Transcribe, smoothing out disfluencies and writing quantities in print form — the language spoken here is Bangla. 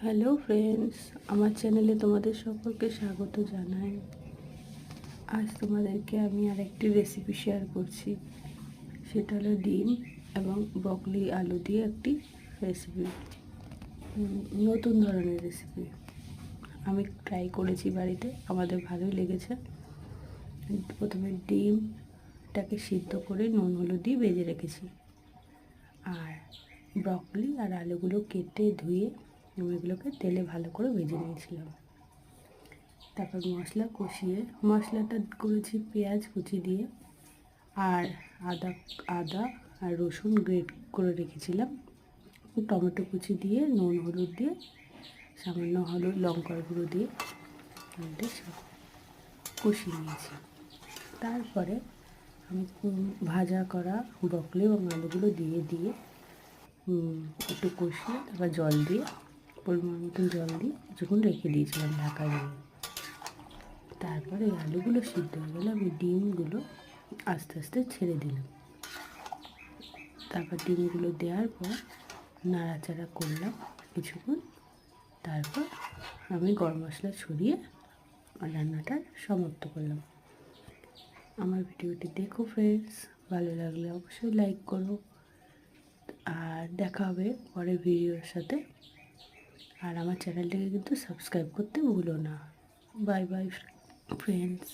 হ্যালো ফ্রেন্ডস, আমার চ্যানেলে তোমাদের সকলকে স্বাগত জানাই। আজ তোমাদেরকে আমি আরেকটি রেসিপি শেয়ার করছি। সেটা হলো ডিম এবং ব্রকলি আলু দিয়ে একটি রেসিপি, নতুন ধরনের রেসিপি। আমি ট্রাই করেছি বাড়িতে, আমাদের ভালোই লেগেছে। প্রথমে ডিমটাকে সিদ্ধ করে নুন হলুদ দিয়ে ভেজে রেখেছি, আর ব্রকলি আর আলুগুলো কেটে ধুয়ে আমি এগুলোকে তেলে ভালো করে ভেজে নিয়েছিলাম। তারপর মশলা কষিয়ে, মশলাটা করেছি পেঁয়াজ কুচি দিয়ে আর আদা আর রসুন গ্রেট করে রেখেছিলাম, টমেটো কুচি দিয়ে নুন হলুদ দিয়ে সামান্য লঙ্কার গুঁড়ো দিয়ে সব কষিয়ে নিয়েছি। তারপরে আমি ভাজা করা ব্রকলি এবং আলুগুলো দিয়ে একটু কষিয়ে তারপর জল দিয়ে, পরিমাণ মতন জল দিয়ে কিছুক্ষণ রেখে দিয়েছিলাম ঢাকা দিয়ে। তারপরে এই আলুগুলো সিদ্ধ হয়ে গেলে আমি ডিমগুলো আস্তে আস্তে ছেড়ে দিলাম। তারপর ডিমগুলো দেওয়ার পর নাড়াচাড়া করলাম কিছুক্ষণ। তারপর আমি গরম মশলা ছড়িয়ে রান্নাটা সমাপ্ত করলাম। আমার ভিডিওটি দেখো ফ্রেন্ডস, ভালো লাগলে অবশ্যই লাইক করো, আর দেখা হবে পরের ভিডিওর সাথে। আর আমার চ্যানেলটাকে কিন্তু সাবস্ক্রাইব করতে ভুলো না। Bye bye friends.